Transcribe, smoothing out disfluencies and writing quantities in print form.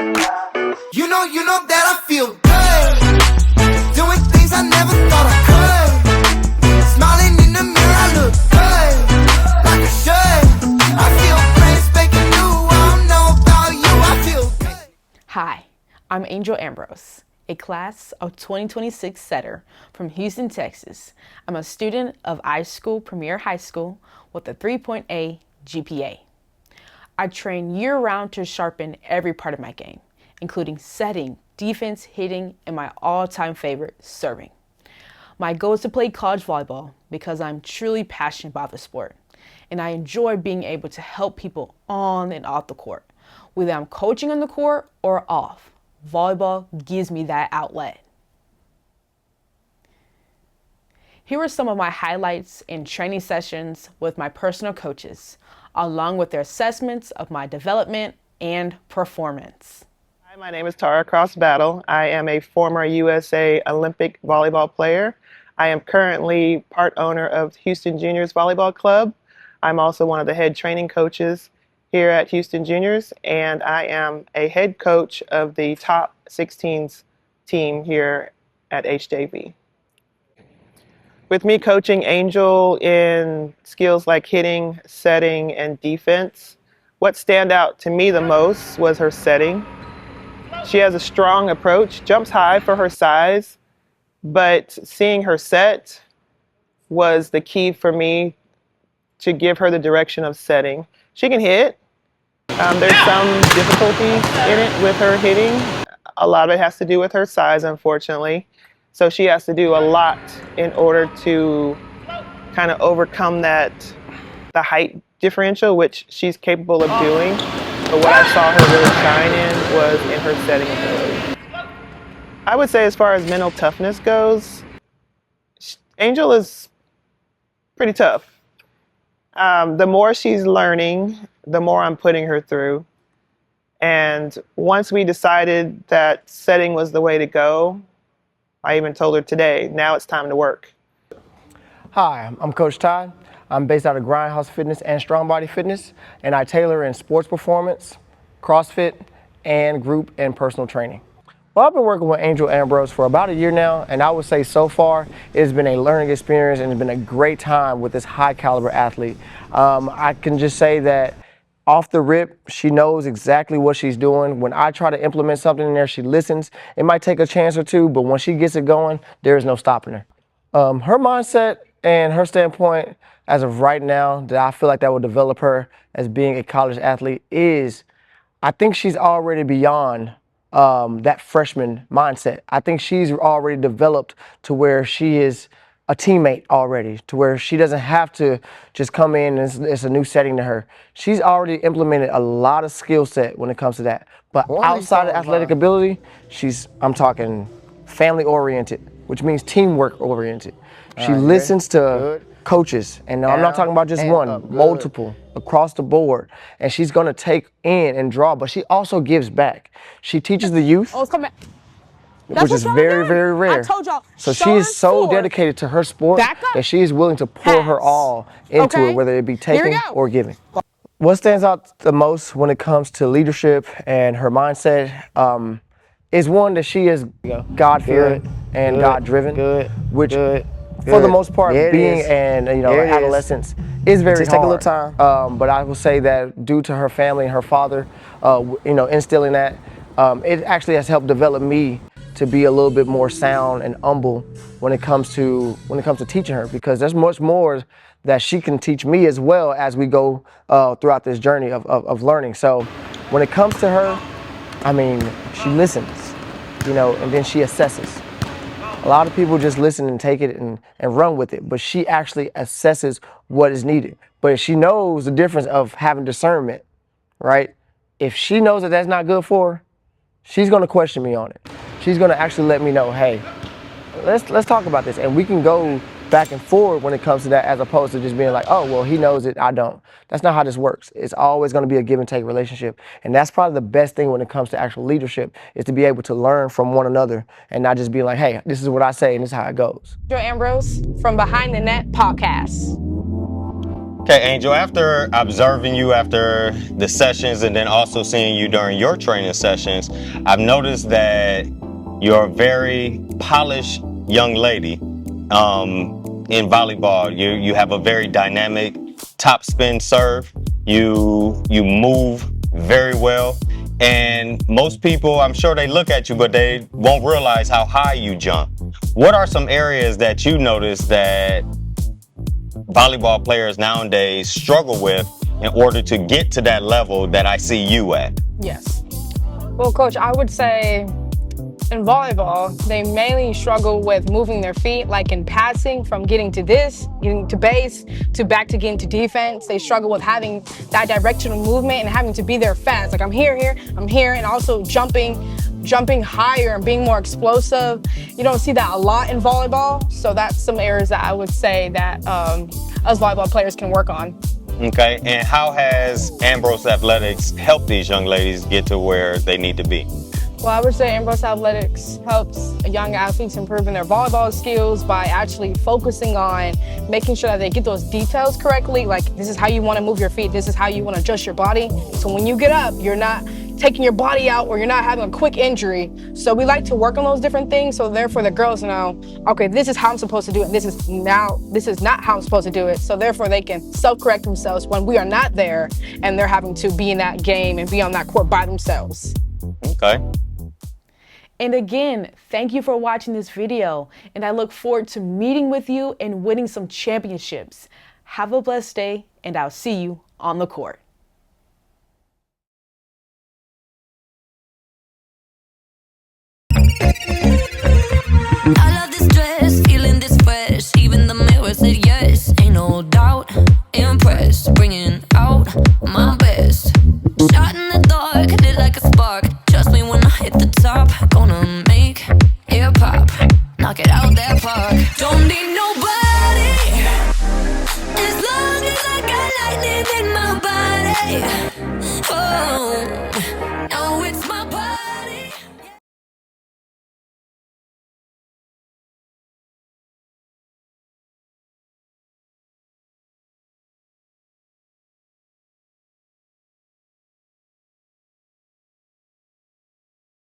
You know that I feel good, doing things I never thought I could. Smiling in the mirror, I look good, like I should. I feel brand spanking new. I don't know about you, I feel good. Hi, I'm Angel Ambrose, a class of 2026 setter from Houston, Texas. I'm a student of iSchool Premier High School with a 3.8 GPA. I train year-round to sharpen every part of my game, including setting, defense, hitting, and my all-time favorite, serving. My goal is to play college volleyball because I'm truly passionate about the sport, and I enjoy being able to help people on and off the court. Whether I'm coaching on the court or off, volleyball gives me that outlet. Here are some of my highlights in training sessions with my personal coaches, along with their assessments of my development and performance. Hi, my name is Tara Cross Battle. I am a former USA Olympic volleyball player. I am currently part owner of Houston Juniors Volleyball Club. I'm also one of the head training coaches here at Houston Juniors, and I am a head coach of the top 16s team here at HJV. With me coaching Angel in skills like hitting, setting, and defense, what stand out to me the most was her setting. She has a strong approach, jumps high for her size, but seeing her set was the key for me to give her the direction of setting. She can hit. There's some difficulties in it with her hitting. A lot of it has to do with her size, unfortunately. So she has to do a lot in order to kind of overcome the height differential, which she's capable of doing. But what I saw her really shine in was in her setting ability. I would say as far as mental toughness goes, Angel is pretty tough. The more she's learning, the more I'm putting her through. And once we decided that setting was the way to go, I even told her today, now it's time to work. Hi, I'm Coach Todd. I'm based out of Grindhouse Fitness and Strong Body Fitness, and I tailor in sports performance, CrossFit, and group and personal training. Well, I've been working with Angel Ambrose for about a year now, and I would say so far it's been a learning experience and it's been a great time with this high caliber athlete. I can just say that off the rip, she knows exactly what she's doing. When I try to implement something in there, she listens. It might take a chance or two, but when she gets it going, there is no stopping her. Her mindset and her standpoint as of right now that I feel like that will develop her as being a college athlete is, I think she's already beyond that freshman mindset. I think she's already developed to where she is a teammate already, to where she doesn't have to just come in and it's a new setting to her. She's already implemented a lot of skill set when it comes to that. But outside of athletic ability, I'm talking family oriented, which means teamwork oriented. She listens to coaches, and I'm not talking about just one, multiple, across the board. And she's gonna take in and draw, but she also gives back. She teaches the youth, which is very, very rare. I told y'all. So she is so dedicated to her sport that she is willing to pour her all into it, whether it be taking or giving. What stands out the most when it comes to leadership and her mindset is one that she is God-fearing and God-driven, which for the most part, being an adolescence is very hard. Take a little time. But I will say that due to her family and her father, instilling that, it actually has helped develop me to be a little bit more sound and humble when it comes to teaching her, because there's much more that she can teach me as well as we go throughout this journey of learning. So when it comes to her, I mean, she listens, and then she assesses. A lot of people just listen and take it and run with it, but she actually assesses what is needed. But she knows the difference of having discernment, right? If she knows that that's not good for her, she's gonna question me on it. She's gonna actually let me know, hey, let's talk about this, and we can go back and forward when it comes to that, as opposed to just being like, oh, well, he knows it, I don't. That's not how this works. It's always gonna be a give and take relationship, and that's probably the best thing when it comes to actual leadership, is to be able to learn from one another and not just be like, hey, this is what I say and this is how it goes. Angel Ambrose from Behind the Net podcast. Okay, Angel, after observing you after the sessions and then also seeing you during your training sessions, I've noticed that you're a very polished young lady in volleyball. You have a very dynamic top spin serve. You move very well. And most people, I'm sure they look at you, but they won't realize how high you jump. What are some areas that you notice that volleyball players nowadays struggle with in order to get to that level that I see you at? Yes. Well, Coach, I would say in volleyball, they mainly struggle with moving their feet, like in passing from getting to this, getting to base, to back to getting to defense. They struggle with having that directional movement and having to be there fast. Like I'm here, I'm here, and also jumping higher and being more explosive. You don't see that a lot in volleyball. So that's some areas that I would say that us volleyball players can work on. Okay, and how has Ambrose Athletics helped these young ladies get to where they need to be? Well, I would say Ambrose Athletics helps young athletes improve in their volleyball skills by actually focusing on making sure that they get those details correctly. Like, this is how you want to move your feet. This is how you want to adjust your body. So when you get up, you're not taking your body out or you're not having a quick injury. So we like to work on those different things. So therefore the girls know, okay, this is how I'm supposed to do it. This is not how I'm supposed to do it. So therefore they can self-correct themselves when we are not there and they're having to be in that game and be on that court by themselves. Okay. And again, thank you for watching this video, and I look forward to meeting with you and winning some championships. Have a blessed day, and I'll see you on the court. I love this dress, feeling this fresh. Even the mirror said yes, ain't no doubt. Impressed, bringing out